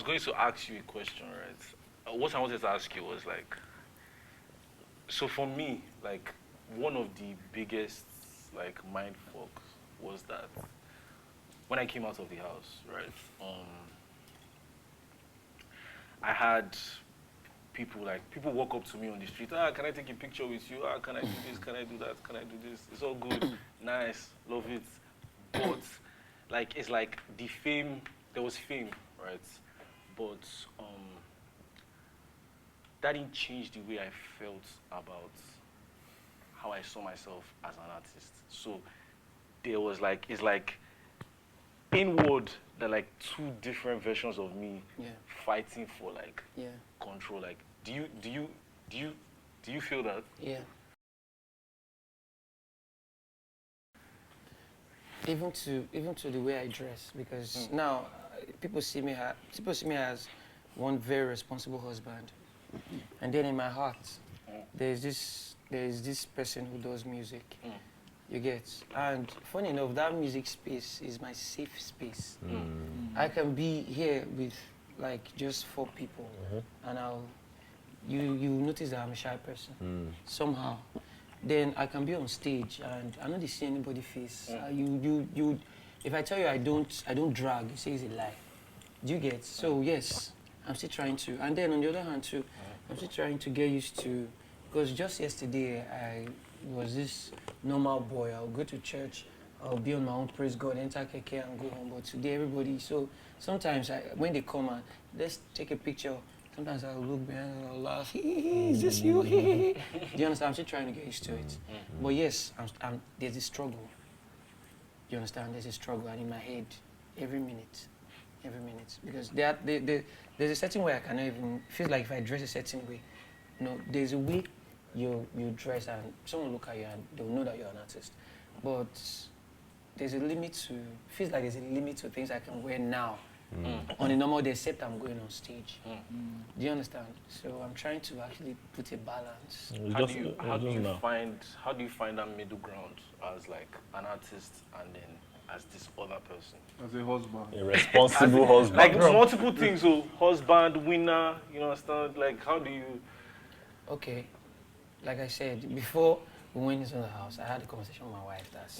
was going to ask you a question, right? What I wanted to ask you was like, so for me, like, one of the biggest, like, mind fucks was that when I came out of the house, right? I had people walk up to me on the street. Can I take a picture with you? Can I do this? Can I do that? Can I do this? It's all good, nice, love it. But like it's like the fame. There was fame, right? But that didn't change the way I felt about how I saw myself as an artist. So there was like it's like inward. There are like two different versions of me fighting for like control. Like, do you feel that? Yeah. Even to the way I dress, because now people see me as one very responsible husband, and then in my heart, there is this person who does music. You get, and funny enough, that music space is my safe space. I can be here with like just 4 people, and you notice that I'm a shy person somehow. Then I can be on stage and I don't see anybody face. If I tell you I don't drag, you say it's a lie. Do you get? So yes, I'm still trying to. And then on the other hand too, I'm still trying to get used to, because just yesterday I was this normal boy. I'll go to church, I'll be on my own, praise God, enter keke and go home. But today everybody, so sometimes when they come and let's take a picture, sometimes I'll look behind and I'll laugh. Is this you? Do you understand? I'm still trying to get used to it. But yes, there's a struggle. Do you understand? There's a struggle, and in my head, every minute. Because there's a certain way I cannot even feel like if I dress a certain way. There's a way you dress and someone look at you and they'll know that you're an artist. But there's a limit to, feels like there's a limit to things I can wear now. On a normal day, except I'm going on stage. Do you understand? So I'm trying to actually put a balance. How do you find that middle ground as like an artist and then as this other person? As a husband. A responsible husband. Like multiple things, so husband, winner, you understand? Like how do you? Okay, like I said, before we went into the house, I had a conversation with my wife that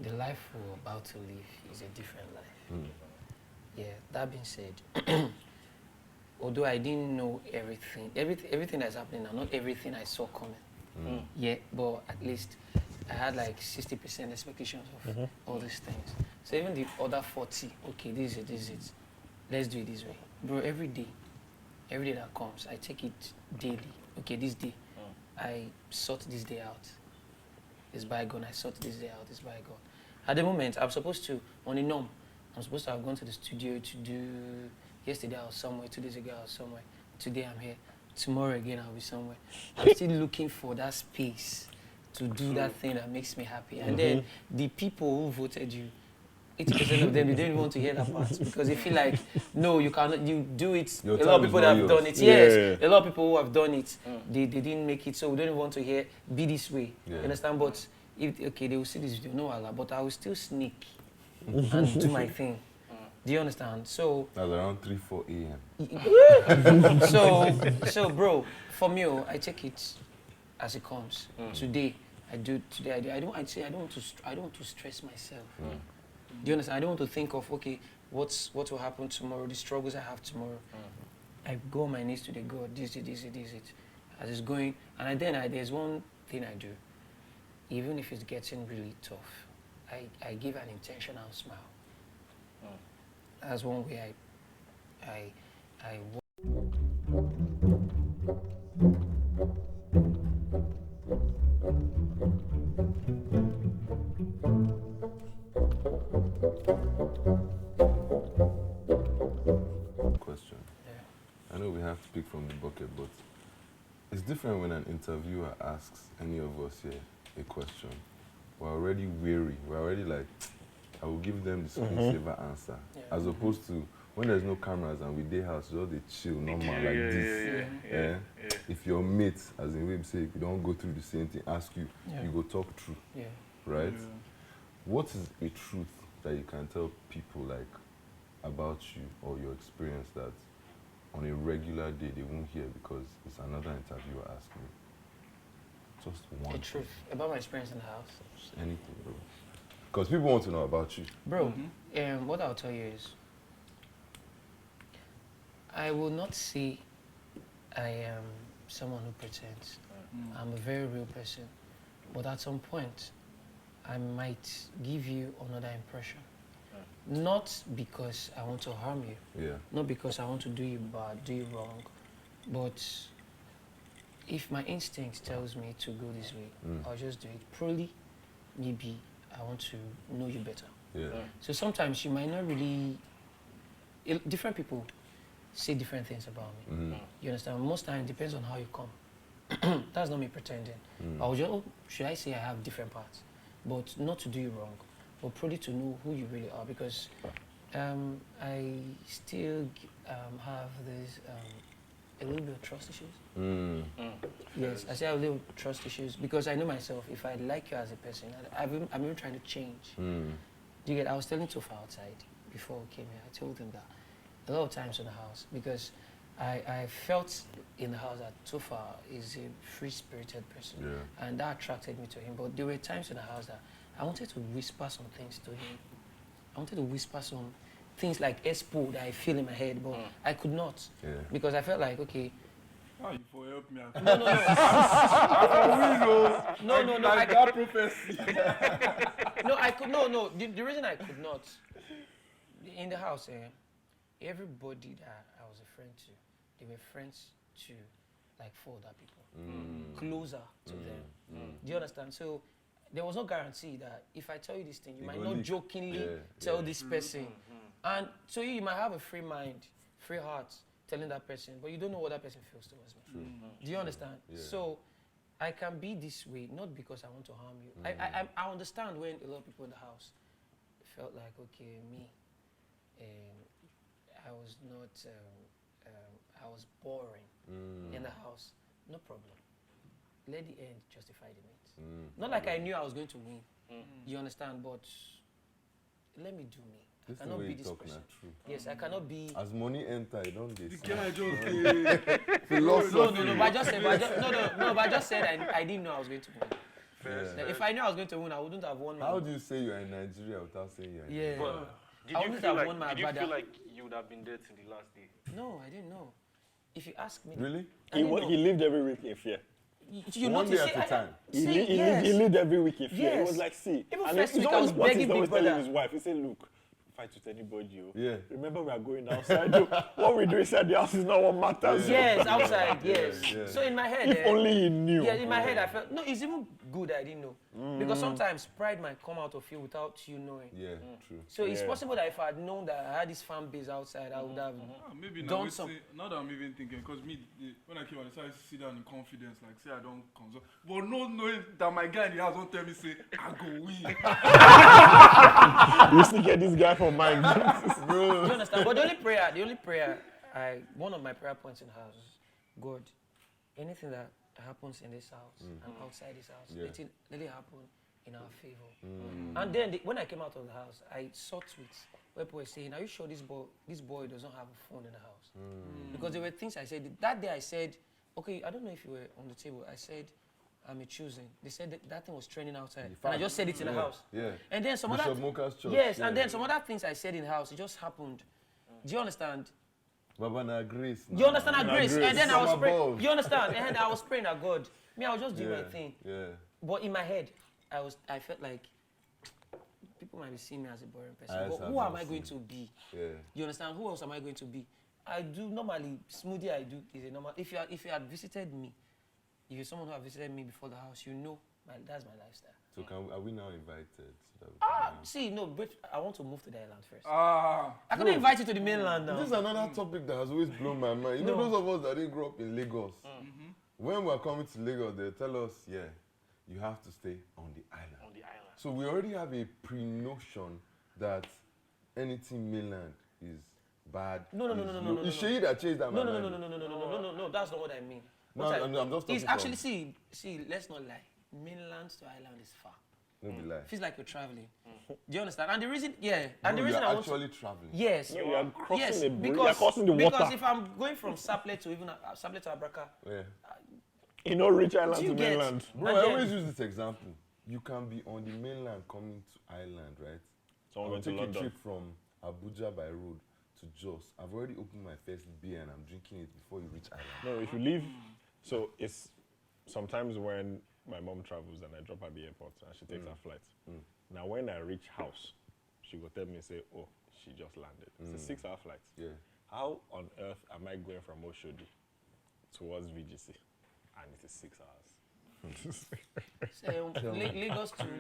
the life we're about to live is a different life. Yeah, that being said, although I didn't know everything that's happening now, not everything I saw coming. Yeah, but at least I had like 60% expectations of all these things. So even the other 40, okay, this is it. Let's do it this way. Bro, every day that comes, I take it daily. Okay, this day, I sort this day out. It's bygone, I sort this day out, it's bygone. At the moment, I'm supposed to, on a norm, I'm supposed to have gone to the studio to do, yesterday I was somewhere, 2 days ago I was somewhere, today I'm here, tomorrow again I'll be somewhere. I'm still looking for that space to do that thing that makes me happy. And then the people who voted you, 80% of them, they don't want to hear that part because they feel like, no, you cannot, you do it. A lot of people that have done it, yes, a lot of people who have done it, they didn't make it, so we don't even want to hear, be this way, you understand? But, okay, they will see this video, no Allah, but I will still sneak and do my thing. Do you understand? So that's around 3-4 a.m. so bro, for me, I take it as it comes. Today I do. I don't want to stress myself. Do you understand? I don't want to think of what will happen tomorrow, the struggles I have tomorrow. I go on my knees to the God, this it. As it's going, and then there's one thing I do. Even if it's getting really tough, I give an intentional smile. That's one way I Question. I know we have to pick from the bucket, but it's different when an interviewer asks any of us here a question. We're already weary. We're already like, I will give them the screensaver answer. As opposed to when there's no cameras and we day house, just they chill, normal like this. If your mate, as in Web say, if you don't go through the same thing, ask you, you go talk true. Right? What is a truth that you can tell people like about you or your experience that on a regular day they won't hear because it's another interviewer asking you? Just one. The truth about my experience in the house. Just anything, bro. Because people want to know about you. Bro, what I'll tell you is, I will not say I am someone who pretends. I'm a very real person. But at some point, I might give you another impression. Not because I want to harm you. Yeah. Not because I want to do you bad, do you wrong. But if my instinct tells me to go this way, I'll just do it. Probably, maybe I want to know you better. Yeah. So sometimes you might not really... Different people say different things about me. You understand? Most times it depends on how you come. That's not me pretending. I'll just, should I say I have different parts? But not to do you wrong, but probably to know who you really are, because I still have this a little bit of trust issues. Yes, I say I have a little trust issues because I know myself. If I like you as a person, I'm even trying to change. Do you get? I was telling Topher outside before we came here. I told him that a lot of times in the house, because I felt in the house that Topher is a free-spirited person, and that attracted me to him. But there were times in the house that I wanted to whisper some things to him. I wanted to whisper some things like Expo that I feel in my head, but I could not, because I felt like, okay. Oh, you for help me. No. I got prophecy. No, I could no. The reason I could not in the house, everybody that I was a friend to, they were friends to like 4 other people, closer to them. Do you understand? So there was no guarantee that if I tell you this thing, you might not jokingly tell this person. And so you might have a free mind, free heart, telling that person, but you don't know what that person feels towards me. Do you understand? So I can be this way, not because I want to harm you. I understand when a lot of people in the house felt like, okay, me, I was not, I was boring in the house. No problem. Let the end justify the means. Not like I knew I was going to win. You understand? But let me do me. I cannot be this person. Yes, I cannot be. As money enter, you don't get. No. But I just said I didn't know I was going to win. If I knew I was going to win, I wouldn't have won. How do you say you're in Nigeria without saying you're in Nigeria? Did you feel like you would have been there till the last day? No, I didn't know. If you ask me. Really? He lived every week in fear. One day at a time. He lived every week in fear. He was like, see. Even first week I was begging Big Brother. Telling his wife, he said, look, fight with anybody. Remember we are going outside. What we do inside the house is not what matters. Yes, outside, yes. So in my head. If only he knew. Yeah, in my head I felt, no, it's even good I didn't know. Because sometimes pride might come out of you without you knowing. Yeah, true. So it's possible that if I had known that I had this fan base outside, I would have maybe done something. Now that I'm even thinking, because me, when I came out, I decided to sit down in confidence, like say I don't consult. But no knowing that my guy in the house don't tell me, say, I go win. You still get this guy from mine. Bro. You understand? But the only prayer, one of my prayer points in the house is, God, anything that happens in this house and outside this house, let it happen in our favor. And then when I came out of the house, I saw tweets where people were saying, are you sure this boy doesn't have a phone in the house? Because there were things I said. That day I said, okay, I don't know if you were on the table. I said, I'm a choosing. They said that thing was trending outside. And I just said it in the house. Yeah. And then some other... Yes, and then some other things I said in the house, it just happened. Do you understand? Baba na grace. You understand that grace? And then I was praying. You understand? And I was praying that God, me, I was just doing my thing. Yeah. But in my head, I felt like people might be seeing me as a boring person. But who am I going to be? Yeah. You understand? Who else am I going to be? I do normally smoothie. I do is a normal. If you had visited me, if you're someone who had visited me before the house, you know that's my lifestyle. So are we now invited? So but I want to move to the island first. Ah. I couldn't invite you to the mainland now. This is another topic that has always blown my mind. You know, those of us that didn't grow up in Lagos, when we're coming to Lagos, they tell us, you have to stay on the island. On the island. So we already have a pre-notion that anything mainland is bad. No. It's Shay that changed that. No. That's not what I mean. I'm just talking it's actually see, let's not lie. Mainland to island is far. No be lie. Feels like you're traveling. Do you understand? And the reason, and the Bro, reason you're I want actually traveling. yes, No, you are crossing yes, the bridge. because, You are crossing the water. because if I'm going from Saple to even Saple to Abraka, Yeah. You know, rich island Do you to get- mainland. Bro, And I then- always use this example. You can be on the mainland coming to island, right? Someone I'll went to take a London. trip from Abuja by road to Jos. I've already opened my first beer and I'm drinking it before you reach island. No, if you leave, so it's sometimes when my mom travels and I drop her at the airport and she takes her flight. Now when I reach house, she will tell me, say, oh, she just landed. It's a 6-hour flight. Yeah. How on earth am I going from Oshodi towards VGC? And it is 6 hours. so,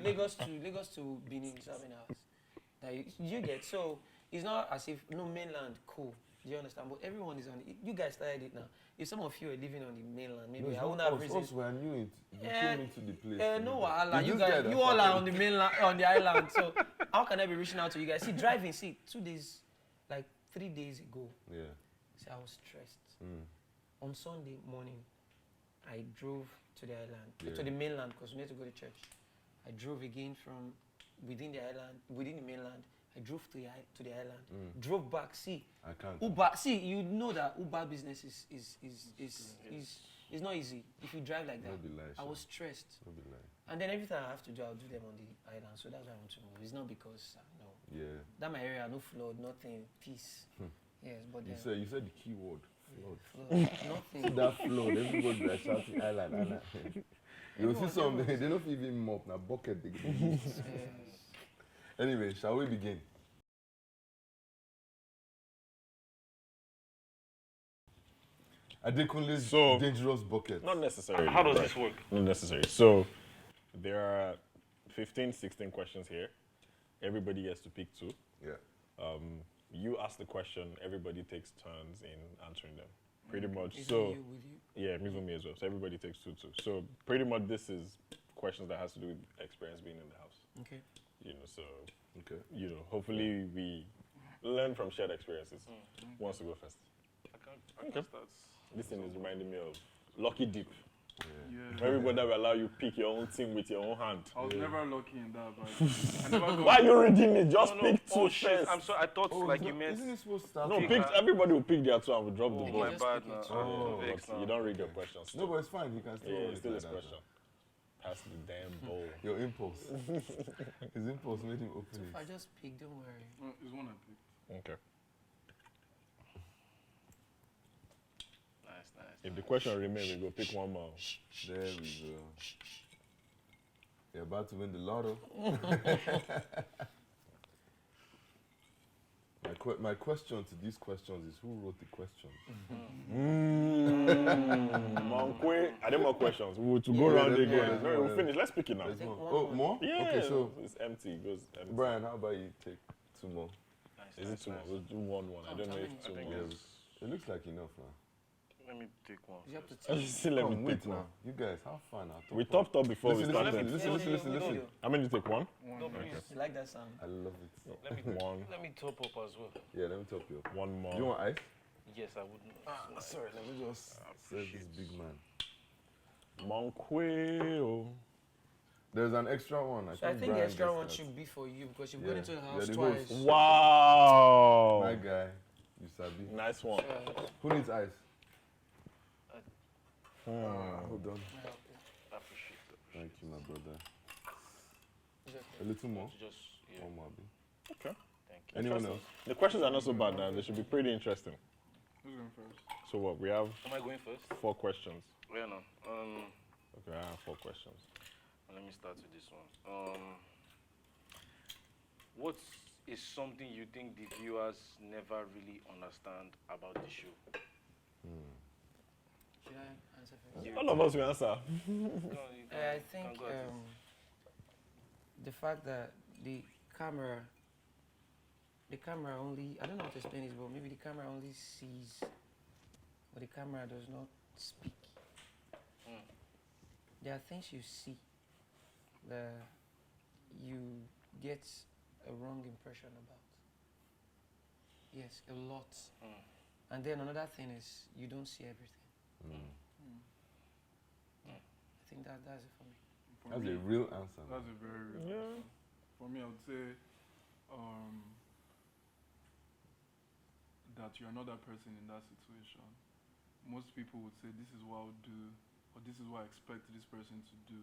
Lagos to Benin is 7 hours. Now you get so it's not as if no mainland cool. Do you understand? But everyone is on it. You guys started it now. If some of you are living on the mainland, maybe I won't have reasons. Also, when I knew it, you came into the place. No, wahala. It's You this guy guys, that you all are started on the mainland, on the island. So how can I be reaching out to you guys? See, driving. See, 2 days, like 3 days ago. Yeah. See, I was stressed. On Sunday morning, I drove to the island, to the mainland, because we need to go to church. I drove again from within the island, within the mainland. I drove to the island, drove back. See, I can't. Uber. See, you know that Uber business is not easy if you drive like that. No be lie, I sure. was stressed, No be lie. and then everything I have to do, I'll do them on the island. So that's why I want to move. It's not because no, Yeah. that my area, no flood, nothing, peace. Yes, but You then said the key word. Flood. flood, nothing. That flood, everybody like shouting island. You'll see some, they don't even mop, now bucket they use. Yes. Anyway, shall we begin? Adekunle's So- dangerous bucket. Not necessarily. How does but this work? Not necessary. So there are 15, 16 questions here. Everybody gets to pick 2. Yeah. You ask the question, everybody takes turns in answering them. Pretty much. Is So it you with you? yeah, even me as well. So everybody takes 2. So pretty much this is questions that has to do with experience being in the house. Okay. You know, so Okay. you know, hopefully we learn from shared experiences. Who wants to go first? I can start. This thing is reminding me of Lucky Dip. Yeah. Everybody will allow you pick your own team with your own hand. I was never lucky in that, but I never got. Why are you reading it? Just No, pick 2 oh shit! first. I'm sorry. I thought like you meant. Isn't it supposed to start? No, with- pick. Everybody will pick their 2 and we drop the Oh ball. my just bad pick now. it. Oh, Vex But now. you don't read your questions. No, but it's fine. He can still Yeah, run it's it still like his that, question. Pass the damn though. ball. Your impulse. His impulse made him open If I it. just pick, don't worry. No, it's one I picked. Okay. Nice. If the question remains, we go pick one more. There we go. You're about to win the lotto. My question to these questions is who wrote the questions? Monkwe. Are there more questions? We will to go Yeah, around there's again. more, there's No, more, we'll finish. Let's pick it now. There's think more. one Oh, more. more? Yeah, Okay, so it's empty. It goes empty. Bryann, how about you take 2 more? Is it 2 more? We'll do 1. I don't know if 2 I think more. Yeah, it looks like enough now. Let me take one. You have to first. take. Still let Come, me wait pick now. one. You guys, have fun now. We topped up before we Listen, started. listen. How many did you take? 1? No, please. You like that sound? I love it. Let me 1. let me top up as well. Yeah, let me top you up. 1 more. Do you want ice? Yes, I would. Sorry, let me just serve this big man. Monkwe. There's an extra one. So I think the Bryann extra gets one that. should be for you because you've Yeah. gone into the house the twice. host. Wow. My guy, you sabi. Nice one. Who needs ice? Hmm. Hold on. I appreciate it. Thank you, my brother. It's okay. A little more. Just yeah. One more, Abi. Okay. Thank you. Anyone else? The questions are not so bad now. They should be pretty interesting. Who's going first? So what? We have Am I going first? 4 questions. Yeah, no. Okay, I have 4 questions. Let me start with this one. What is something you think the viewers never really understand about the show? Should I answer first? All of us will answer. I think the fact that the camera only, I don't know how to explain this, but maybe the camera only sees, but the camera does not speak. There are things you see that you get a wrong impression about. Yes, a lot. And then another thing is you don't see everything. I think that's it for me. For That's me, a real answer. That's man. a very real answer. For me, I would say that you're not that person in that situation. Most people would say, this is what I would do, or this is what I expect this person to do,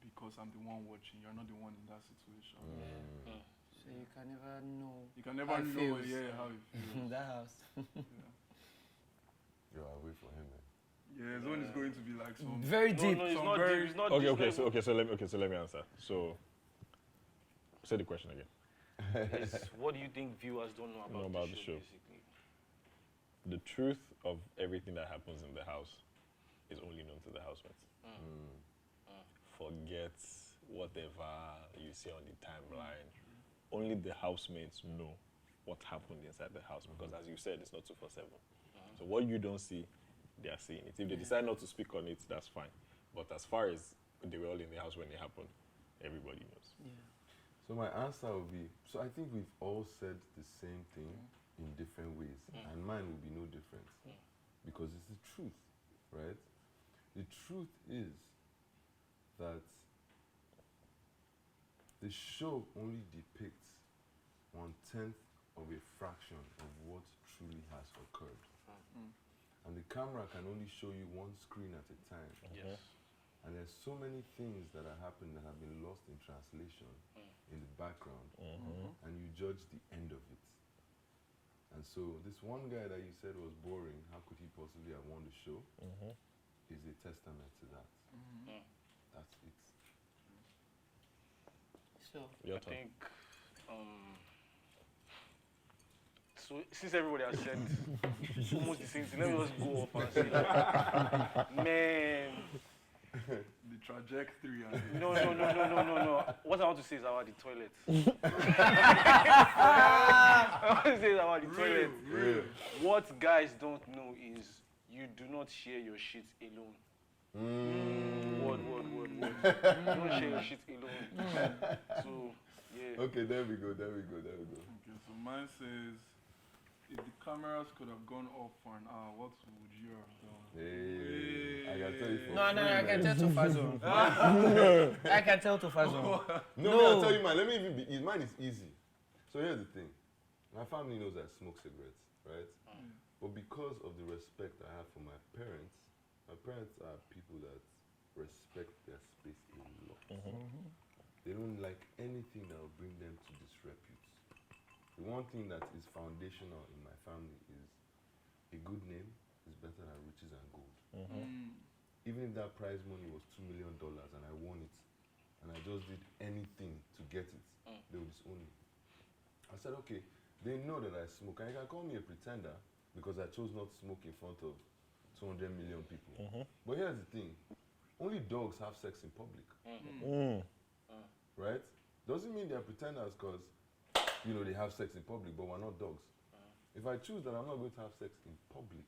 because I'm the one watching. You're not the one in that situation. Yeah. So you can never know. You can never how it know, feels. how it feels. That house. Yo, I'll wait for him, man. Yeah, his own is going to be like some Very deep. No, it's Some not very- deep. It's not Okay, deep. so let me answer. So, say the question again. It's what do you think viewers don't know about, the show, basically? The truth of everything that happens in the house is only known to the housemates. Forget whatever you see on the timeline. Only the housemates know what happened inside the house, because as you said, it's not 247. So what you don't see, they are seeing it. If they decide not to speak on it, that's fine. But as far as they were all in the house when it happened, everybody knows. Yeah. So my answer would be, so I think we've all said the same thing in different ways, and mine will be no different, because it's the truth, right? The truth is that the show only depicts 1/10 of a fraction of what truly has occurred. And the camera can only show you one screen at a time. Yes. And there's so many things that are happening that have been lost in translation in the background, and you judge the end of it. And so this one guy that you said was boring, how could he possibly have won the show, is a testament to that. That's it. So Your I turn. think, so since everybody has said almost the same thing, let me just go up and say, man, the trajectory. And no. What I want to say is about the toilet. I want to say about the toilet. Real. What guys don't know is you do not share your shit alone. Word. Don't share your shit alone. So, yeah. Okay, there we go. Okay, so mine says, if the cameras could have gone off for an hour, what would you have done? Hey, I can tell you for no, free, I can man. tell Tofazo. I can tell Tofazo. No, I'll tell you mine. Let me even be, mine is easy. So here's the thing. My family knows I smoke cigarettes, right? But because of the respect I have for my parents are people that respect their space a lot. They don't like anything that will bring them to disrepute. The one thing that is foundational in my family is a good name is better than riches and gold. Even if that prize money was $2 million and I won it, and I just did anything to get it, they would disown me. I said, okay, they know that I smoke, and you can call me a pretender because I chose not to smoke in front of 200 million people. But here's the thing, only dogs have sex in public. Right? Doesn't mean they're pretenders because, you know, they have sex in public, but we're not dogs. If I choose that I'm not going to have sex in public,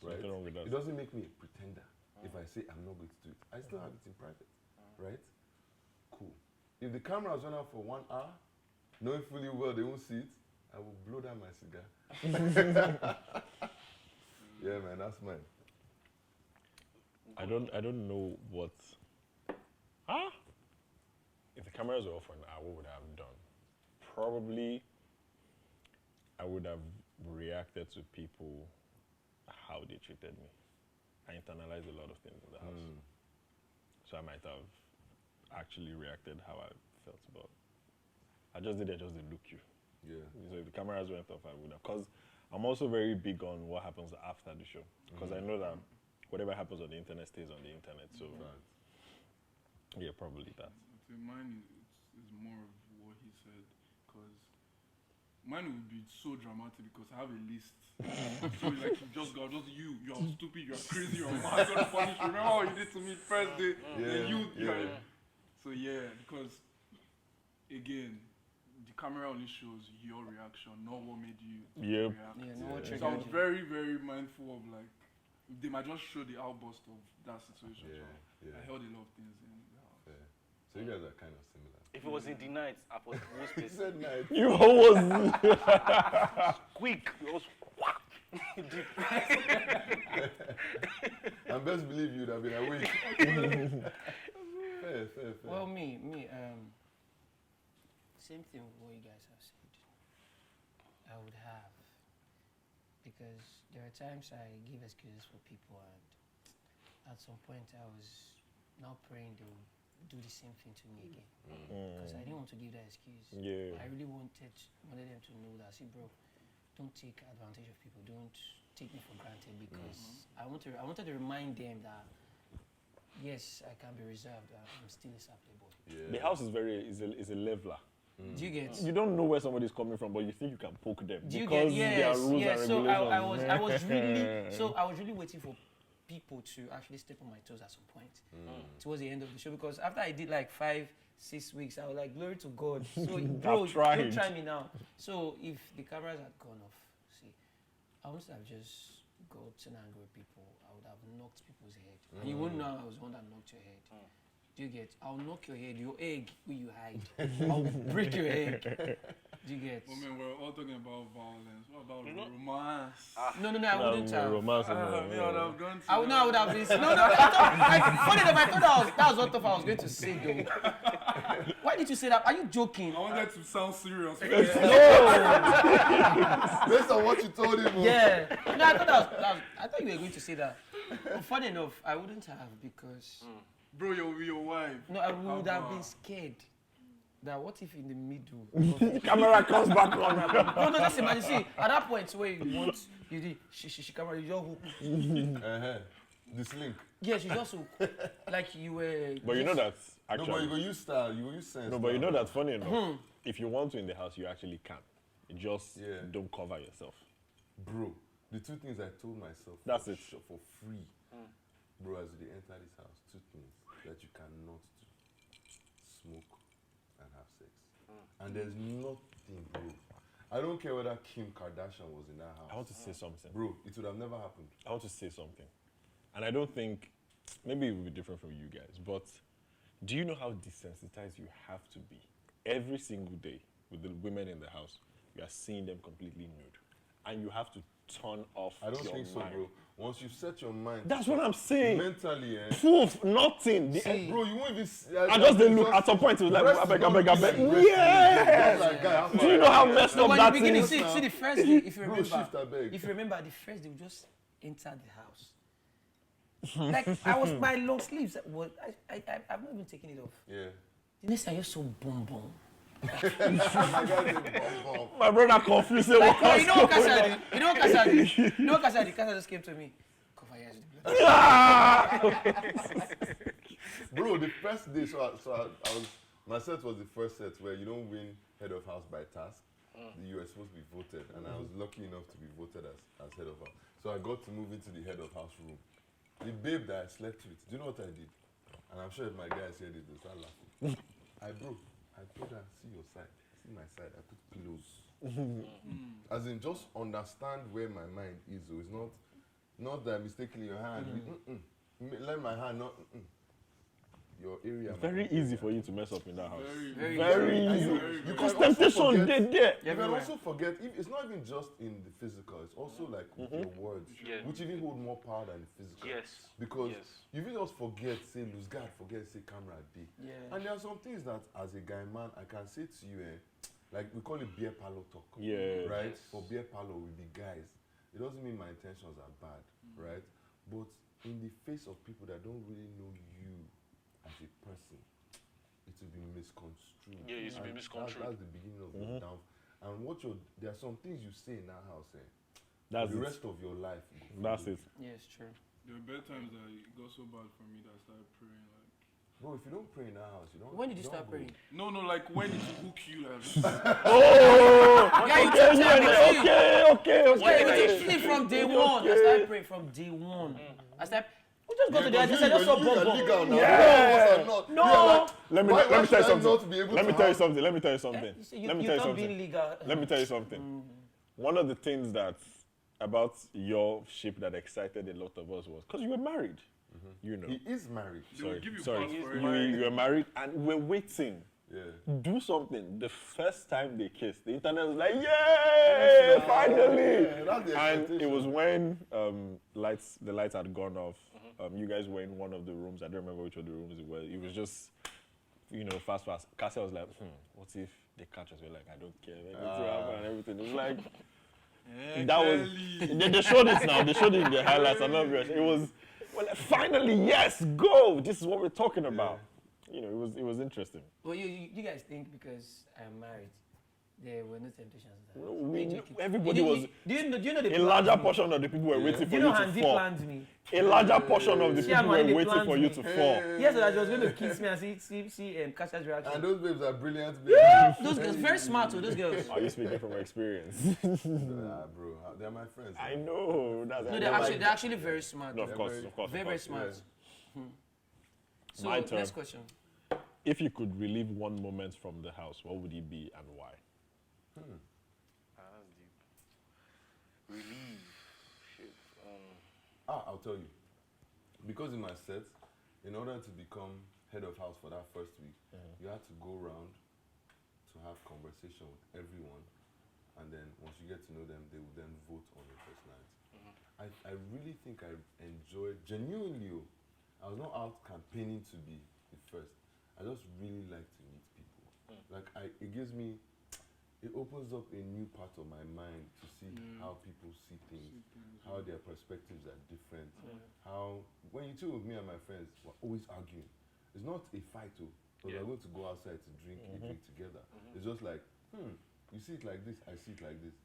right? Nothing wrong with that. It doesn't make me a pretender if I say I'm not going to do it. I still have it in private, right? Cool. If the cameras run out for 1 hour, knowing fully well they won't see it, I will blow down my cigar. Yeah, man, that's mine. I don't know what. If the cameras were off for an hour, what would I have done? Probably, I would have reacted to people how they treated me. I internalized a lot of things in the house, so I might have actually reacted how I felt about it. I just didn't look you. Yeah. So if the cameras went off, I would have. Because I'm also very big on what happens after the show. Because I know that whatever happens on the internet stays on the internet. So, yeah, probably that. So mine is more of what he said, because mine would be so dramatic because I have a list. So it's like you're stupid, you're crazy, you're mad, gonna punish you. Remember what you did to me first day? So yeah, because again, the camera only shows your reaction, not what made you react. So I was very, very mindful of like, they might just show the outburst of that situation. So I held a lot of things in the house. Yeah. So you guys are kind of similar. If it was in the night, I was most He said night. You was quick. It was deep. And best believe you'd have been awake. Fair. Well, me, same thing with what you guys have said. I would have, because there are times I give excuses for people, and at some point I was now praying they will do the same thing to me again, because I didn't want to give that excuse. Yeah. I really wanted them to know that, see, bro, don't take advantage of people. Don't take me for granted, because I wanted to remind them that yes, I can be reserved. I'm still a Saturday boy. Yeah. The house is a leveler. Do you get? You don't know where somebody's coming from, but you think you can poke them Do you because get? there are rules Yes. and So regulations. I was really waiting for people to actually step on my toes at some point towards the end of the show, because after I did like 5-6 weeks, I was like, glory to God. So bro, tried. don't try me now. So if the cameras had gone off, see, I must have just gotten angry with people. I would have knocked people's head. And you wouldn't know I was the one that knocked your head. Do you get? I'll knock your head, your egg where you hide. I'll break your egg. Do you get? I mean, we're all talking about violence. What about romance? No, I wouldn't have. Romance Yeah, I would have gone to I would have been. No, I thought that was what Topher was going to say, though. Why did you say that? Are you joking? I wanted to sound serious. Based on what you told him. Yeah. No, I thought you were going to say that. But funny enough, I wouldn't have, because Bro, you're your wife. no, I would have been scared. That what if in the middle? The camera comes back on. No, just imagine. See, at that point where you want she camera, you just hook. The slink. Yes, you just hook. Like you were. But you know that No, actually. but you go use style, you go use sense. No, but you know that funny enough. If you want to in the house, you actually can. You just don't cover yourself. Bro, the two things I told myself That's for it. for free. Bro, as they enter this house, two things that you cannot do. Smoke and have sex. And there's nothing, bro. I don't care whether Kim Kardashian was in that house. I want to say something. Bro, it would have never happened. I want to say something. And I don't think, maybe it will be different from you guys, but do you know how desensitized you have to be? Every single day with the women in the house, you are seeing them completely nude. And you have to turn off I don't your think so, mind. bro. Once you set your mind. That's what I'm saying. Mentally, Proof, nothing. Bro, you won't even. I just didn't look. At some point, it was like, I beg. Yes! Do you know how messed So up when that you begin to is? see the first day, if you Bro, remember, shift, I beg. the first day we just entered the house. Like I was my long sleeves. I've not even taken it off. Yeah. The next time I just saw boom boom. My guy did bomb, bomb. My brother confused. Like, oh, you know what Kasa did? You know what Kasa did? You know what Kasa did? Kasa just came to me. Cover your eyes with the blood. Bro, the first day, so I was, my set was the first set where you don't win head of house by task. You were supposed to be voted, and I was lucky enough to be voted as head of house. So I got to move into the head of house room. The babe that I slept with, do you know what I did? And I'm sure if my guys heard it, they'll start laughing. I told her, see your side, see my side, I put pillows. As in, just understand where my mind is. So it's not that mistakenly your hand. Let my hand not. Your area. Very easy for you to mess up in that house. Very easy. Because temptation, they there. You can also forget, it's not even just in the physical, it's also like with your words, which even hold more power than the physical. Yes. Because you will just forget, say, lose guard, forget, say, camera D. Yeah. And there are some things that, as a guy man, I can say to you, like we call it beer parlor talk. Yeah. Right? For beer parlor with the guys. It doesn't mean my intentions are bad, right? But in the face of people that don't really know you as a person, it will be misconstrued. Yeah, it will be misconstrued. That's the beginning of the down. And there are some things you say in that house, That's the it. rest of your life. That's it. Yeah, it's true. There were bad times that it got so bad for me that I started praying. Like, Bro, if you don't pray in that house, you don't. When did you don't start go. praying? no, like when it hook you. Like, Yeah, you took time. Okay. Yeah, you took sleep from day one. I started praying from day one. I started. We just go to the address. I just saw bomb. No. Let me tell you something. Let me tell you something. You can't be illegal. Let me tell you something. One of the things that about your ship that excited a lot of us was because you were married. You know. He is married. they will give you Sorry, pass for you it. were married and we're waiting. Yeah. Do something. The first time they kissed, the internet was like, "Yay! Finally!" That's the And expectation. it was when the lights had gone off. You guys were in one of the rooms. I don't remember which of the rooms it was. It was just fast. Cassie was like, what if they catch us? We're like, I don't care. Anything happen and everything. It's like, Yeah, that was, they showed it now. They showed it in the highlights. I'm not rush. It was, like, finally, yes, go. This is what we're talking about. It was interesting. Well, you guys think because I'm married, there were no temptations. Everybody was. Do you know the a larger portion of the people were waiting for you to Handy fall. planned me? A larger portion of the people were waiting for you to fall. Yes, so that she was going to kiss me and see Kasha's reaction. And those babes are brilliant babes. Those girls, very smart, those girls. Are you speaking from experience? Nah, bro, they're my friends. I know. No, they're actually very smart. No, of course. Very smart. So, My turn. next question. If you could relive one moment from the house, what would it be and why? That's deep. Relief. Shit. I'll tell you. Because in my set, in order to become head of house for that first week, you had to go around to have conversation with everyone, and then once you get to know them, they will then vote on your personality. I really think I enjoyed, genuinely, I was not out campaigning to be the first. I just really like to meet people. Like, it gives me, it opens up a new part of my mind to see how people see things, how their perspectives are different, how, when you chill with me and my friends, we're always arguing. It's not a fight, but we're going to go outside to drink a drink together. It's just like, you see it like this, I see it like this.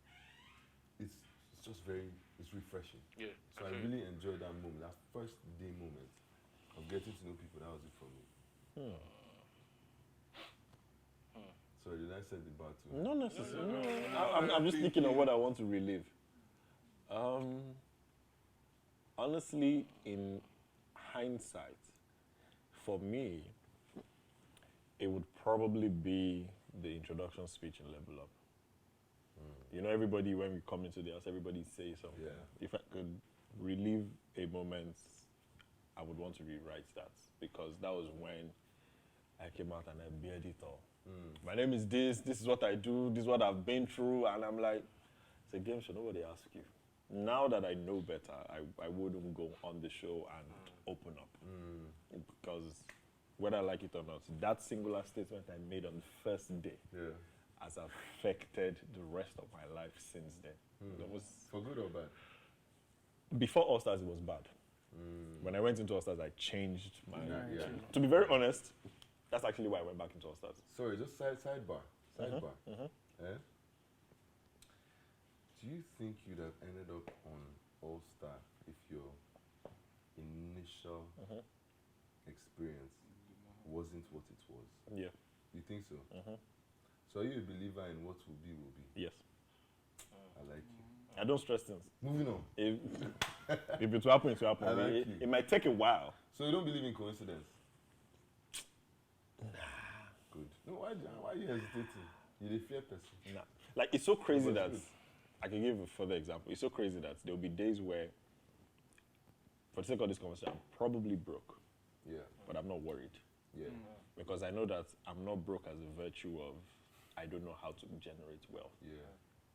It's just it's refreshing. Yeah. So I really enjoyed that moment, that first day moment of getting to know people. That was it for me. Sorry, did I set the bar too? Not necessarily. I'm just thinking of what I want to relive. Honestly, in hindsight, for me, it would probably be the introduction speech in Level Up. Everybody, when we come into the house, everybody says something. Yeah. If I could relive a moment, I would want to rewrite that, because that was when I came out and I bared it all. My name is this is what I do, this is what I've been through, and I'm like, it's a game show, nobody asks you. Now that I know better, I wouldn't go on the show and open up. Because whether I like it or not, that singular statement I made on the first day has affected the rest of my life since then. That was, for good or bad? Before All Stars, it was bad. When I went into All Stars, I changed my... Yeah. To be very honest, that's actually why I went back into All Stars. Sorry, just sidebar. Eh? Do you think you'd have ended up on All Star if your initial experience wasn't what it was? Yeah. You think so? So are you a believer in what will be, will be? Yes. I like you. I don't stress things. Moving on. If it will happen, it will happen. I like It might take a while. So you don't believe in coincidence? Nah. Good. No, why are you hesitating? You're a fair person. Nah. Like, it's so crazy But that, it's good. I can give a further example. It's so crazy that there'll be days where, for the sake of this conversation, I'm probably broke, but I'm not worried. Yeah. Because I know that I'm not broke as a virtue of, I don't know how to generate wealth. Yeah.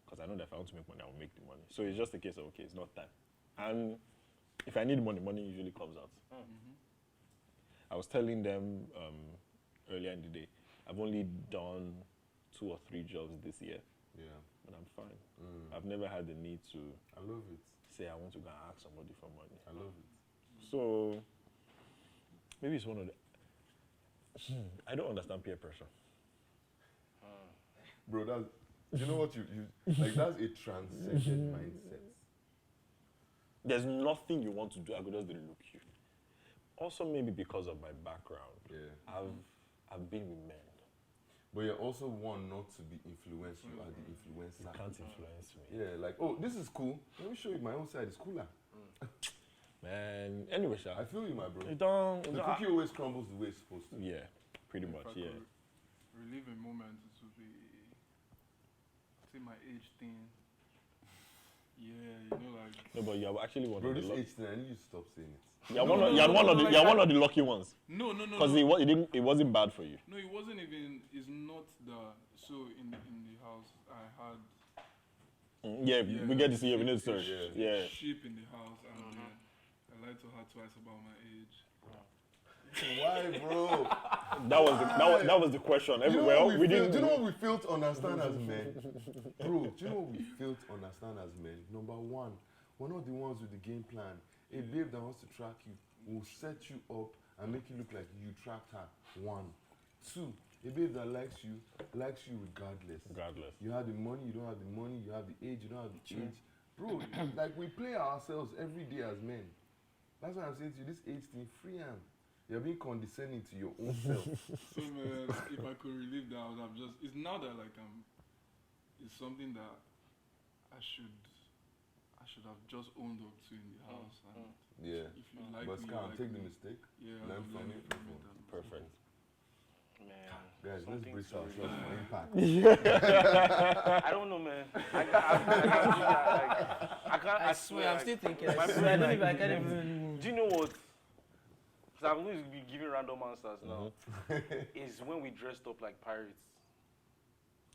Because I know that if I want to make money, I will make the money. So it's just a case of, okay, it's not time. And if I need money, money usually comes out. I was telling them earlier in the day, I've only done 2 or 3 jobs this year. Yeah. But I'm fine. I've never had the need to I love it. say I want to go and ask somebody for money. I love it. So maybe it's one of the... I don't understand peer pressure. Bro, that's, you know what you like, that's a transcendent mindset. There's nothing you want to do, I could just look you. Also maybe because of my background. Yeah. I've been with men. But you're also one not to be influenced. You are the influencer. You can't influence me. Yeah, like, oh, this is cool. Let me show you my own side. It's cooler. Man, anyway, Sha. I feel you, my bro. You don't... The cookie always crumbles the way it's supposed to. Yeah, pretty If much, I yeah. could relive a moment, it would be, say, my age thing. Yeah, you know, like... No, but you have actually one Bro, of the this lucky... age thing, I need you to stop saying it. You're one of the lucky ones. No. Because it wasn't bad for you. No, it wasn't even, it's not the, so in the house, I had... Yeah, we get to see you in the story. Yeah. Yeah. Sheep in the house, and I lied to her twice about my age. Why, bro? That was the question. Do you know We didn't. do you know what we fail to understand as men? Bro, do you know what we fail to understand as men? Number one, we're not the ones with the game plan. A babe that wants to track you will set you up and make you look like you tracked her. One. Two, a babe that likes you regardless. Regardless. You have the money, you don't have the money, you have the age, you don't have the age. Bro, like we play ourselves every day as men. That's why I'm saying to you, this age thing, free am. You're being condescending to your own self. So man, if I could relive that, I would have just. It's now that like it's something that I should have just owned up to in the house. And Yeah. if you like But me, you Scan, like take me. the mistake. Yeah, Learn I've from learned it. from it. and- Perfect. Man, Guys, let's something brace to ourselves for relive. impact. I don't know, man. I can't do that. Like, I can't. I swear, I'm still thinking. My I brain, swear, I don't like, even, I can't even. Do you know what? Because I'm going to be giving random answers now. Is when we dressed up like pirates.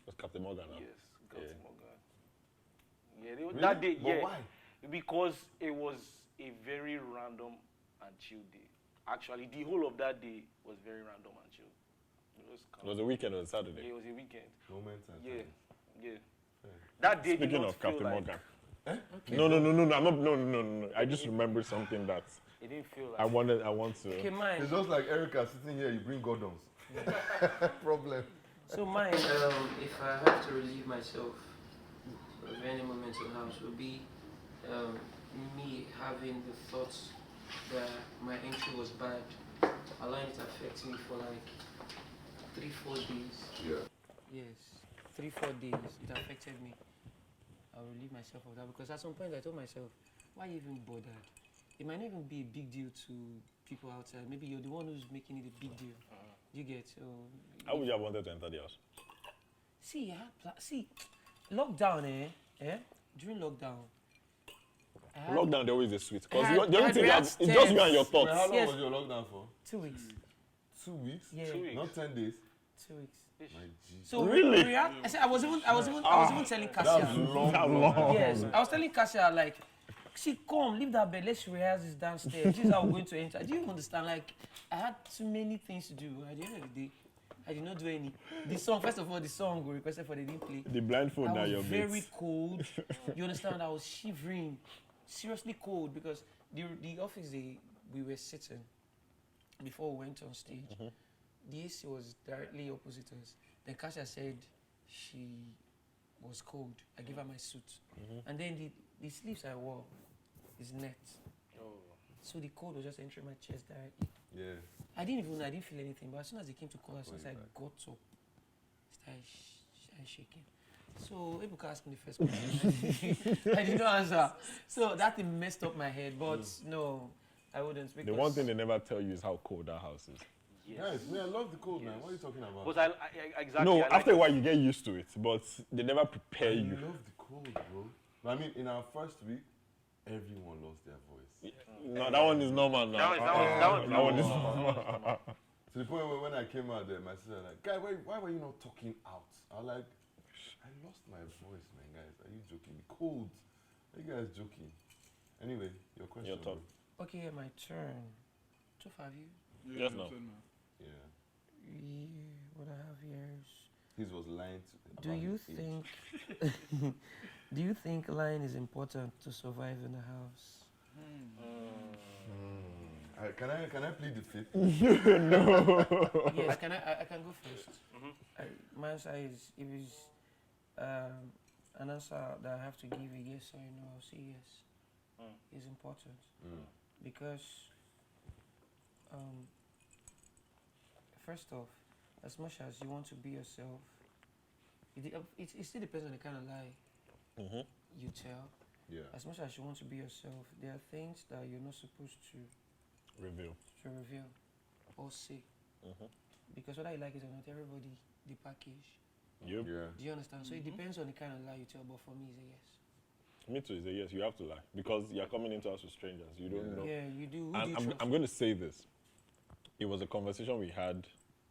Was Captain Morgan now? Yes, Captain Yeah. Morgan. Yeah, they, Really? that day. But Yeah, why? because it was a very random and chill day. Actually, the whole of that day was very random and chill. It was a weekend on Yeah, Saturday. it was a weekend. Moments and Yeah, time. yeah. Fair. That day did Speaking not of feel Captain like, Morgan. Okay. No, I'm not. No. I just remembered something that It didn't feel like. I want to. Okay, mine. It's just like Erica sitting here, you bring Gordons. Problem. So mine, if I have to relieve myself of any moment in the house, would be me having the thoughts that my entry was bad, allowing it to affect me for like 3-4 days. Yeah. Yes, 3-4 days it affected me. I'll relieve myself of that because at some point I told myself, why even bothered? It might not even be a big deal to people outside. Maybe you're the one who's making it a big deal. You get so. How would you have wanted to enter the house? See, I had see, lockdown, during lockdown. I had Lockdown, there always is sweet. Because I the only had thing real is, it's just you and your steps. Wait, thoughts. how long Yes. was your lockdown for? 2 weeks. 2 weeks? Yeah, 2 weeks. Not 10 days? 2 weeks. My G. So Really? I said I was even telling That's Cassia. long. That's long. Yes, I was telling Cassia like, see, come, leave that bed. Let's rehearse this downstairs. This is how we're going to enter. Do you understand? Like, I had too many things to do. At the end of the day, I did not do any. The song, first of all, the song we requested for, they didn't play. The blindfold I now was your very mates. cold. You understand? I was shivering, seriously cold because the office we were sitting before we went on stage. The AC was directly opposite us. Then Kasia said she was cold. I gave her my suit, and then the sleeves I wore is net, Oh. so the cold was just entering my chest directly. Yeah. I didn't feel anything, but as soon as they came to call us, Going I back. got up, started shaking. So Ebuka asked me the first question. I did not answer. So that thing messed up my head, but no, I wouldn't. The Because one thing they never tell you is how cold that house is. Yes. Guys, man, I love the cold, man. Yes. What are you talking about? But I exactly. No, I like after a it. while you get used to it, but they never prepare I you. love the cold, bro. But I mean, in our first week, everyone lost their voice. No, that one is normal now. That one is is normal. To the point where when I came out there, my sister was like, guy, why were you not talking out? I was like, I lost my voice, man, guys. Are you joking? The cold. Are you guys joking? Anyway, your question. Your turn. bro. okay, my turn. Topher, have you? Yeah, Yes, you no. said, man. Yeah. Yeah, what I have here is. His was lying to. Do about you his age. think? Do you think lying is important to survive in a house? Can I plead the fifth? Yes, I can go first. My answer is if it's an answer that I have to give a yes or a no, I'll say yes. It's important because first off, as much as you want to be yourself, it still depends on the kind of lie you tell. Yeah. As much as you want to be yourself, there are things that you're not supposed to Reveal. reveal or say. Because whether you like it or not, everybody, the package. Yep. Yeah. Do you understand? So it depends on the kind of lie you tell, but for me, it's a yes. Me too is a yes. You have to lie because you're coming into us with strangers. You don't know. Yeah, you do. Who do And you I'm trust? going to say this. It was a conversation we had.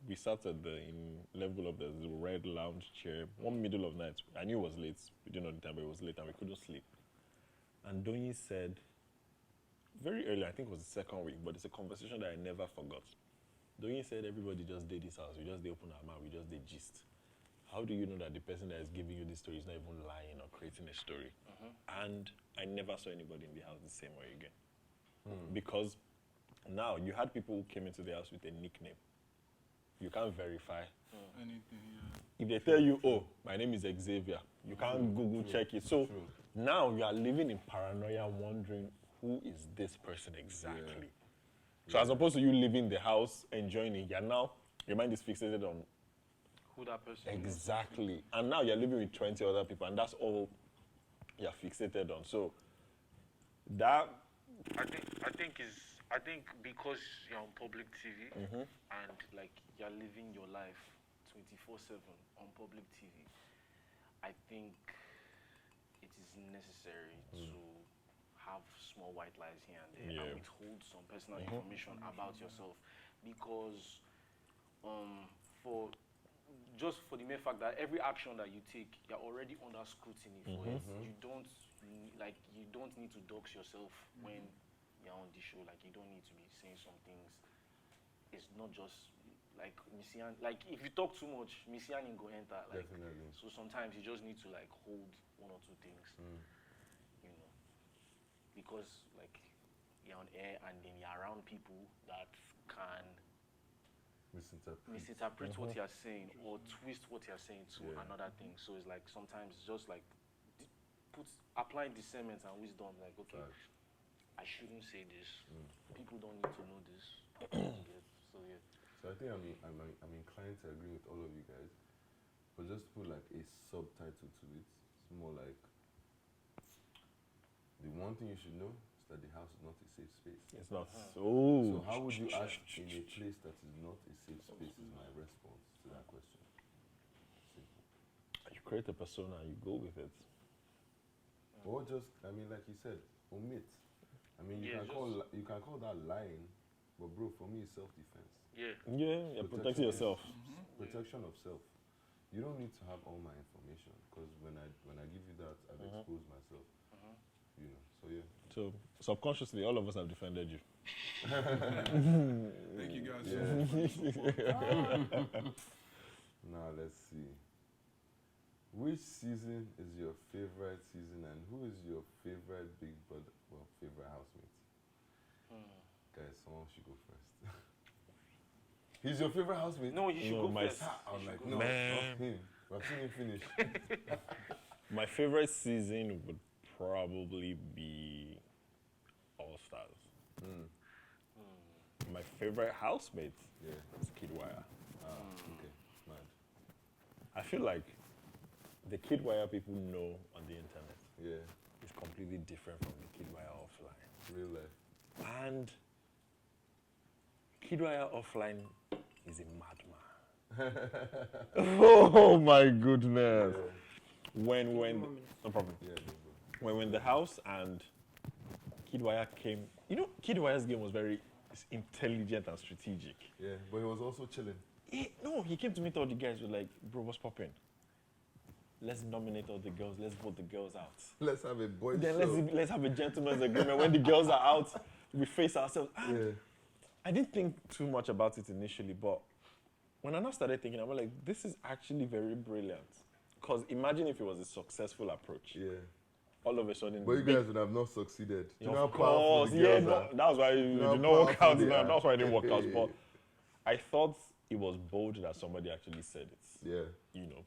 We sat at the level of the red lounge chair, one middle of night. I knew it was late. We didn't know the time, but it was late and we couldn't sleep. And Donyi said, very early, I think it was the second week, but it's a conversation that I never forgot. Doyin said everybody just did this house. We just did open our mouth. We just did gist. How do you know that the person that is giving you this story is not even lying or creating a story? And I never saw anybody in the house the same way again. Because now you had people who came into the house with a nickname. You can't verify. Anything, yeah. If they tell you, oh, my name is Xavier, you can't Google check it. So now you are living in paranoia wondering who is this person exactly. So as opposed to you leaving the house, enjoying it, your mind is fixated on Who that person is. exactly. And now you're living with 20 other people, and that's all you're fixated on. So that I think because you're on public TV and like you're living your life 24/7 on public TV, I think it is necessary to have small white lies here and there and withhold some personal information about yourself, because for the mere fact that every action that you take, you're already under scrutiny for it. You don't need to dox yourself when you're on the show. Like, you don't need to be saying some things. It's not just like Messian. Like, if you talk too much, Messian go enter. Like, Definitely. so sometimes you just need to like hold one or two things, you know, because like you're on air and then you're around people that can misinterpret what you're saying or twist what you're saying to another thing. So it's like sometimes it's just like applying discernment and wisdom. Like, okay, I shouldn't say this. People don't need to know this. So I think I'm inclined to agree with all of you guys, but just put like a subtitle to it. It's more like the one thing you should know is that the house is not a safe space. it's not. So how would you act in a place that is not a safe space is my response to that question. Simple. You create a persona and you go with it. Or just, I mean, like you said, omit. I mean, you can call that lying, but bro, for me, it's self-defense. You're protecting yourself. Protection of self. You don't need to have all my information, because when I give you that, I've exposed myself. You know, so yeah. So subconsciously, all of us have defended you. Thank you guys so much. Now let's see. Which season is your favorite season, and who is your favorite Big Brother, favorite housemate? Guys, someone should go first. He's your favorite housemate? No, you should go first. I was like, no, Man. not him. I've seen him finish. My favorite season would probably be All Stars. My favorite housemate is Kidwire. Okay, mad. I feel like the Kidwire people know on the internet Yeah, is completely different from the Kidwire offline. real life. And Kidwire offline is a madman. Oh my goodness. When no problem. Yeah, When the house and Kidwire came, Kidwire's game was very intelligent and strategic. yeah, but he was also chilling. He came to meet all the guys with like, bro, what's popping? Let's nominate all the girls. Let's vote the girls out. Let's have a boy Then show. let's have a gentleman's agreement. When the girls are out, we face ourselves. And Yeah. I didn't think too much about it initially, but when I now started thinking, I was like, this is actually very brilliant. Because imagine if it was a successful approach. Yeah. All of a sudden, But you guys would have not succeeded. Do you know how of powerful course, the yeah, girls no, are? that was why it You know did not how work out. powerful they No, are. that's why it didn't work out. But I thought it was bold that somebody actually said it. Yeah.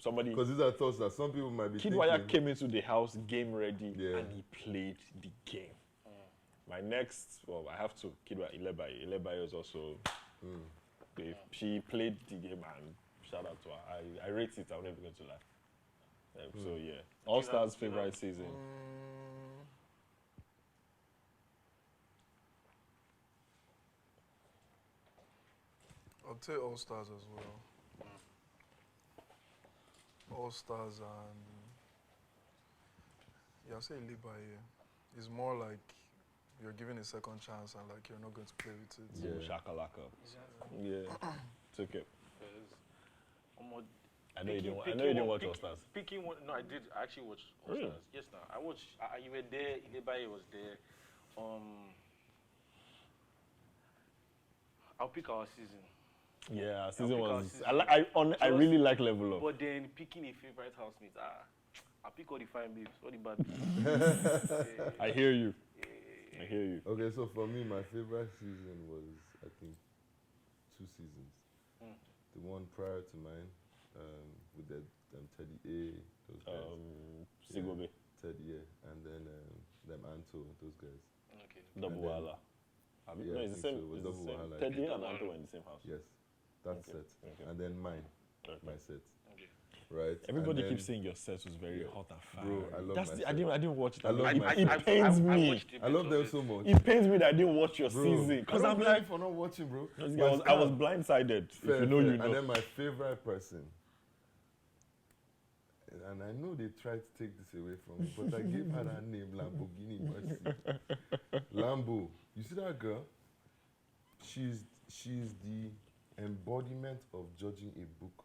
Somebody. Because these are thoughts that some people might be Kidwire thinking. came into the house game ready Yeah. and he played the game. My next, I have to, Kidwire Ilebaye. Ilebaye is also, she played the game and shout out to her. I rate it, I'm never going to lie. So yeah, All Stars favorite season. I'll take All Stars as well. All Stars and I'll say Libaye. It's more like you're given a second chance and like you're not going to play with it. Yeah. Shakalaka. Yeah. Took it. I know you didn't watch All Stars. Picking one, no, I did. I actually watched All Really? Stars. Yes, now I watched. You were there. Ilebaye was there. I'll pick our season. Yeah, season pick was. our season. I really like Level Up. But then picking a favorite housemate, I pick all the fine babes, all the bad babes. I hear you. I hear you. Okay, so for me, my favorite season was, I think, 2 seasons. The one prior to mine, with the Teddy A, those guys. Sigobe. Teddy, yeah. And then them Anto, those guys. Okay. Double Wala. Yeah, No, I it's the think same. so. It was It's the Double same. Wahala. Teddy and Anto were in the same house. Yes, that Okay. set. Okay. And then mine, Okay. my set. Okay. Right? Everybody and keeps saying your set was very hot and fire. Bro, I love That's my the, set. I didn't watch it. I love my it set. pains me. watched a I bit love of them it. so much. It pains me that I didn't watch your Bro, season. Because I'm like, for not watching, bro. I was blindsided. Fair, if you know, fair. you know. And then my favorite person. And I know they tried to take this away from me, but I gave her that name, Lamborghini Mercy. Lambo. You see that girl? She's the embodiment of judging a book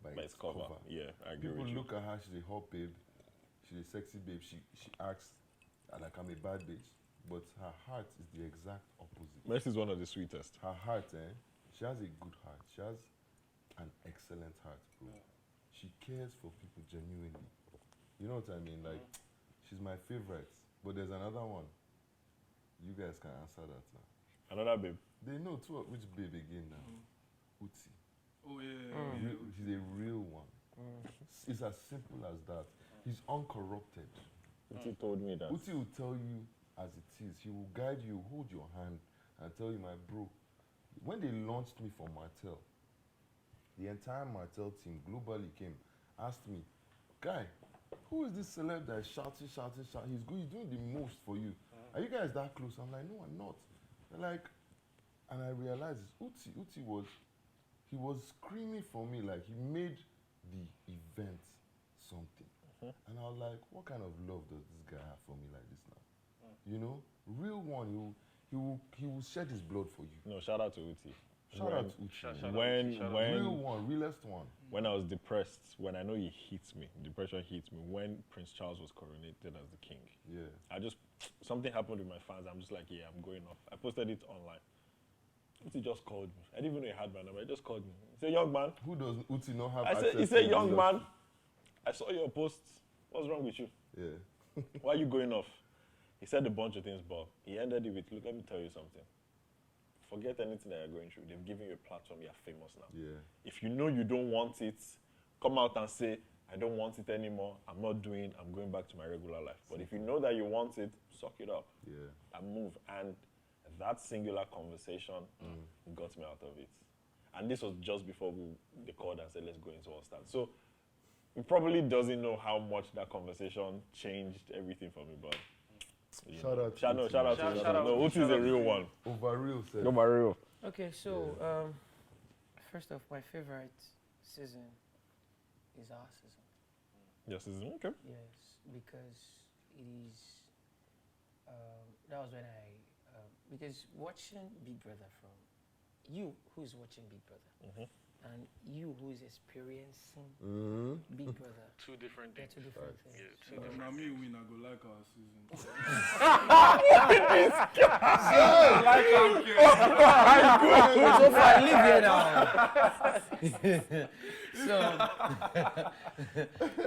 by its cover. Yeah, I agree People with you. look at her, she's a hot babe, she's a sexy babe, she acts like I'm a bad bitch, but her heart is the exact opposite. Mercy is one of the sweetest. Her heart, she has a good heart. She has an excellent heart, bro. She cares for people genuinely. You know what I mean? Like, she's my favorite. But there's another one. You guys can answer that now. Another babe. They know too, which babe again now? Uti. Oh, yeah. He's a real one. It's as simple as that. He's uncorrupted. Uti told me that. Uti will tell you as it is. He will guide you, hold your hand, and tell you, my bro. When they launched me for Martell, the entire Martell team globally came, asked me, guy, who is this celeb that is shouting? He's doing the most for you. Are you guys that close? I'm like, no, I'm not. They're like, and I realized Uti was screaming for me, like he made the event something. And I was like, what kind of love does this guy have for me like this now? You know, real one, he will shed his blood for you. No, shout out to Uti. Shout out to Uti. Shout out When Real one, realest one. when I was depressed, when I know he hit me, depression hit me, when Prince Charles was coronated as the king. Yeah. Something happened with my fans. I'm just like, yeah, I'm going off. I posted it online. Uti just called me. I didn't even know he had my number. He just called me. He said, young man. Who does Uti not have I access said, he to said, the young industry? man, I saw your post. What's wrong with you? Yeah. Why are you going off? He said a bunch of things, but he ended it with, look, let me tell you something. Forget anything that you're going through. They've given you a platform. You're famous now. Yeah. If you know you don't want it, come out and say, I don't want it anymore. I'm going back to my regular life. But if you know that you want it, suck it up. Yeah. And move. And that singular conversation got me out of it. And this was just before they called and said, let's go into All Stars. So he probably doesn't know how much that conversation changed everything for me, but Shout out. shout out Shout to out. Uti. No, Uti is a real one. Over real, sir. No, real. Okay, so first off, my favorite season is our season. Yes, is okay. Yes, because it is. That was when because watching Big Brother from you, who is watching Big Brother, and you, who is experiencing Big Brother, Two different they're things. two different things. Yeah, two So- different. Now me win, I go like our season. So far, I live here now.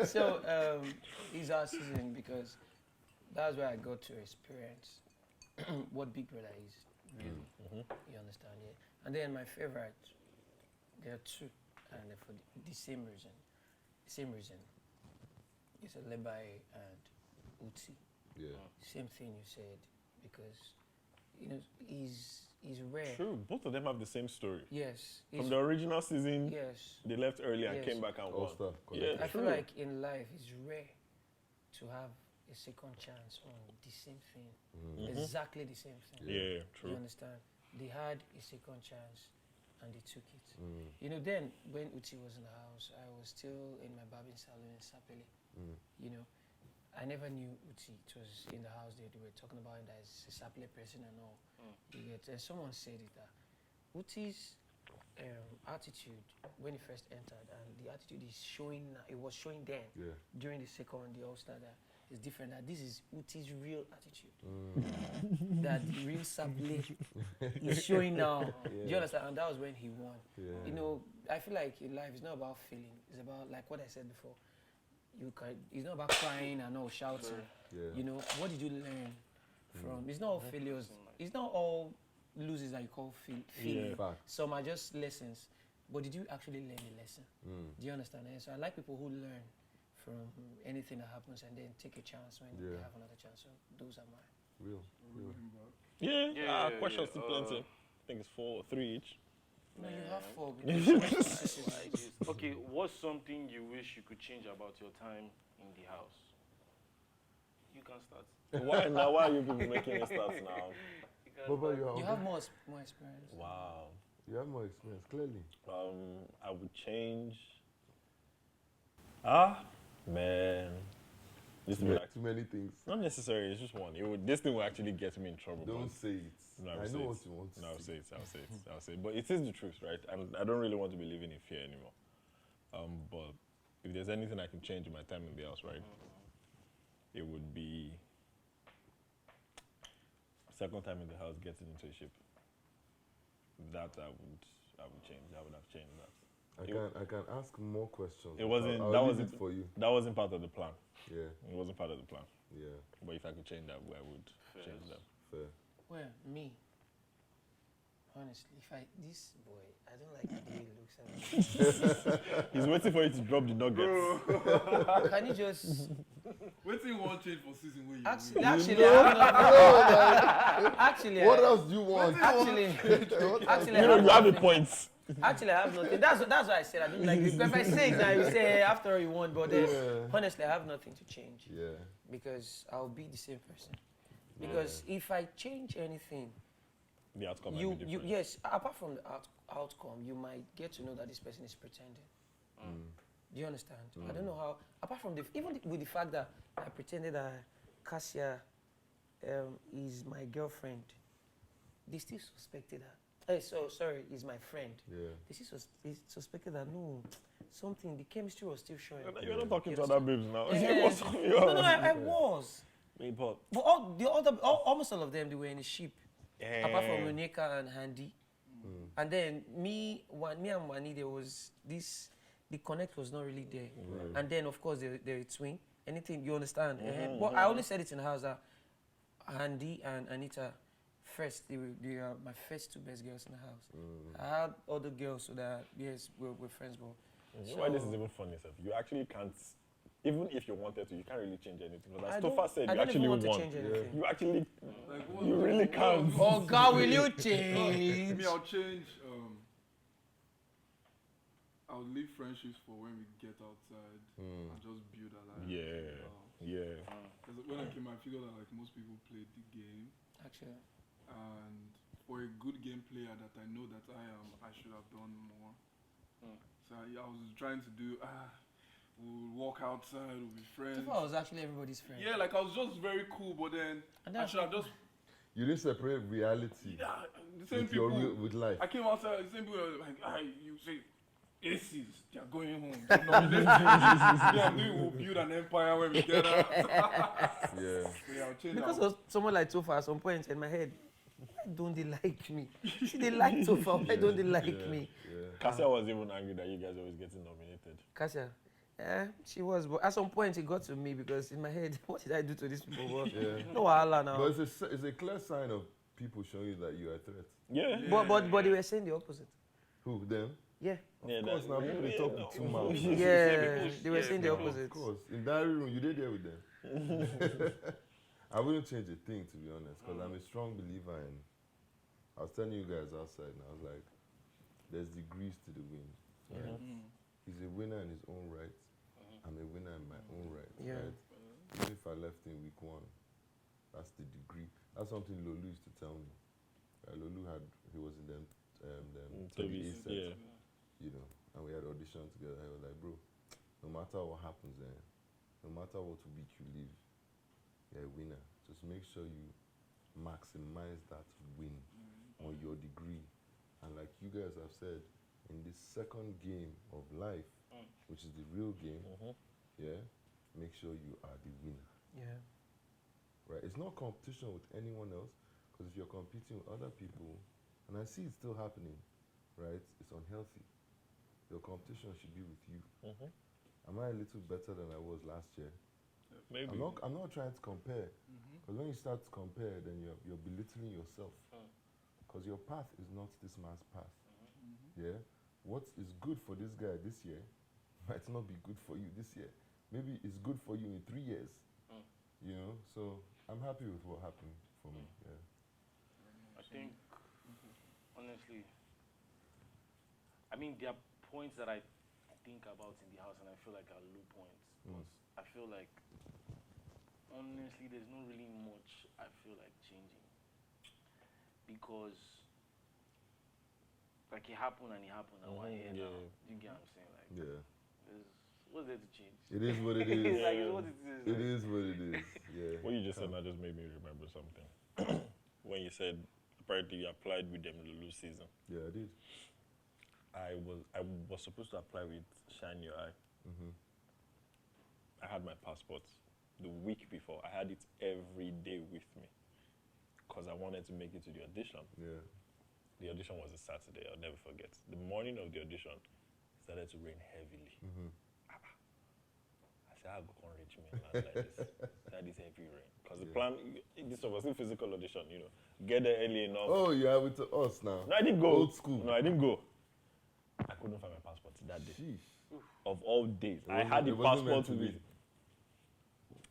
so it's our season because that's where I got to experience what Big Brother is really. You understand, yeah? And then my favorite, there are two, and they're for the same reason. It's Lebai and Uti. Yeah. Same thing you said, because he's rare. True. Both of them have the same story. Yes. From the original season, Yes. they left early and Yes. came back and All won. Star. Yeah, I feel true. like in life it's rare to have a second chance on the same thing. Exactly the same thing. Yeah, You true. understand? They had a second chance and they took it. Then when Uti was in the house, I was still in my barbing salon in Sapele. I never knew Uti. It was in the house. They were talking about him as a Sapele person and all. You get, and someone said it that Uti's attitude when he first entered, and the attitude is showing. It was showing then Yeah. during the second, the All-Star, that is different. That this is Uti's real attitude. That the real Sablé is showing now. Do you understand? And that was when he won. Yeah. You know, I feel like in life, it's not about feeling. It's about, like what I said before. It's not about crying and all shouting. Yeah. You know, what did you learn from? It's not all failures. It's not all losses that you call failure. Fact. Some are just lessons. But did you actually learn a lesson? Do you understand? And so I like people who learn from anything that happens and then take a chance when they have another chance. So those are mine. Real. Yeah, questions still plenty. I think it's 3 each. No, you have 4. Because Okay, what's something you wish you could change about your time in the house? You can start. Why now? Why are you people making me start now? But you have more experience. Wow. You have more experience, clearly. I would change. Man. This Too, would too many things. not necessarily. It's just one. This thing will actually get me in trouble. Don't but- say it. No, I will say know it. what you want to No, I'll say. say it. I'll say it. But it is the truth, right? And I don't really want to be living in fear anymore. But if there's anything I can change in my time in the house, right? It would be second time in the house getting into a ship. That I would change. I would have changed that. I can ask more questions. It wasn't. I'll that leave wasn't it for you. That wasn't part of the plan. Yeah, It wasn't part of the plan. yeah, But if I could change that, I would change that. fair. Well, me. Honestly, this boy, I don't like the way he looks at me. He's waiting for you to drop the nuggets. Can you just Wait till you want change for season where you actually? win. Actually, I have nothing. Actually, What else do you want? Actually, actually, You know, you have a point. Actually, I have nothing. That's why I said I don't like it. Because if I say it now, you say hey, after all you won. But then, honestly, I have nothing to change. Yeah. Because I'll be the same person. Because if I change anything, The outcome might be different. yes, apart from the outcome, you might get to know that this person is pretending. Do you understand? I don't know how. Apart from even with the fact that I pretended that Cassia is my girlfriend, they still suspected her. Sorry, is my friend. Yeah. They still suspected that no, something. The chemistry was still showing. You're not talking to other babes now. Yes. No, I was. Wait, Paul. But almost all of them, they were in a ship. Apart from Monica and Handy. And then me and Wani, there was this, the connect was not really there. And then, of course, they're a twin. Anything, you understand? But I only said it in the house that Handy and Anita, first, they are my first 2 best girls in the house. I had other girls so that, yes, we're friends, but... You know why this is even funny, Seth? You actually can't, even if you wanted to, you can't really change anything. Because as Topher said, you actually want won. to change anything. You actually, Like, what- you really can't. Oh, God, will you change? Me, I'll change. I'll leave friendships for when we get outside and just build a life. Yeah, yeah. Because when I came, I figured that like most people played the game, Actually. and for a good game player that I know that I am, I should have done more. So I was trying to do. We'll walk outside, we'll be friends. Topher was actually everybody's friend. Yeah, like I was just very cool, but then I should have just. You didn't separate reality Yeah, the same with people. with life. I came outside, the same people were like, you say, ACs, they're going home. They're not I'm doing, we'll build an empire when we get out. Yeah. So yeah, I'll change Because that. of someone like Topher, at some point in my head, why don't they like me? See, they like Topher, why don't they like me? Yeah. Cassia was even angry that you guys always getting nominated. Cassia, yeah, she was, but at some point it got to me because in my head, what did I do to these people? But no wahala now. But it's a clear sign of people showing you that you are a threat. Yeah. But they were saying the opposite. Who? Them? Yeah. Of course, now people they talk with 2 mouths. Yeah, they were saying the opposite. Of course. In diary room, you did there with them. I wouldn't change a thing, to be honest, because I'm a strong believer in... I was telling you guys outside, and I was like, there's degrees to the win. Right? He's a winner in his own right. I'm a winner in my own right. Yeah. Right? Even if I left in week 1, that's the degree. That's something Lolu used to tell me. Lolu he was in them Toby's, 38 sets, yeah. you know, and we had audition together. He was like, bro, no matter what happens there, no matter what week you leave, you're a winner. Just make sure you maximize that win on your degree. And like you guys have said, in this second game of life, which is the real game, yeah, make sure you are the winner. Yeah. Right? It's not competition with anyone else, because if you're competing with other people, and I see it's still happening, right? It's unhealthy. Your competition should be with you. Am I a little better than I was last year? Maybe. I'm not trying to compare, because when you start to compare, then you're belittling yourself. Because your path is not this man's path. Yeah? What is good for this guy this year might not be good for you this year. Maybe it's good for you in 3 years. You know? So I'm happy with what happened for me. Yeah. I think, honestly, I mean, there are points that I think about in the house and I feel like are low points. But I feel like, honestly, there's not really much I feel like changing. Because, like, it happened and we're here now. You get what I'm saying? Like, what's there to change? It is what it is. Like, it's what it is. It is what it is. Yeah. What you just said now just made me remember something. When you said apparently you applied with them Lulu season. Yeah, I did. I was supposed to apply with Shine Your Eye. I had my passport the week before. I had it every day with me because I wanted to make it to the audition. Yeah. The audition was a Saturday. I'll never forget. The morning of the audition, it started to rain heavily. I said, I'll go on Richmond like this. That is heavy rain. Because the plan, this was a physical audition, you know. Get there early enough. Oh, you have it to us now. No, I didn't go. Old school. No, I didn't go. I couldn't find my passport that day. Sheesh. Of all days. I had the passport with me.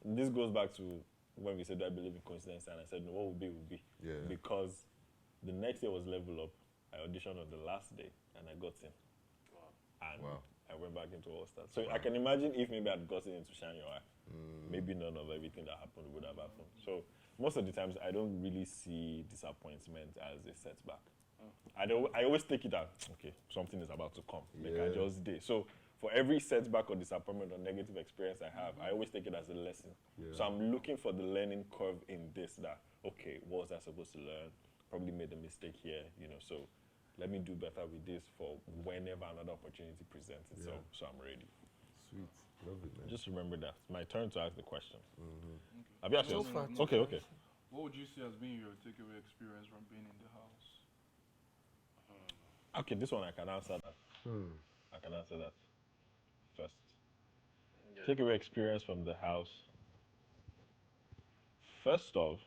This goes back to when we said, do I believe in coincidence? And I said, no, what will be. Yeah. Because the next day was Level Up. I auditioned on the last day, and I got in. And I went back into All Stars. So I can imagine if maybe I'd gotten into Shine Your Eye, maybe none of everything that happened would have happened. So most of the times, I don't really see disappointment as a setback. I always take it as, okay, something is about to come. Like I just did. So for every setback or disappointment or negative experience I have, I always take it as a lesson. Yeah. So I'm looking for the learning curve in this that, okay, what was I supposed to learn? Probably made a mistake here, you know, so let me do better with this for whenever another opportunity presents itself, so I'm ready. Sweet. Love it, man. Just remember that. It's my turn to ask the question. Okay. Have you asked yours? Okay. What would you say has been your takeaway experience from being in the house? Okay, this one I can answer that. I can answer that first. Takeaway experience from the house. First off,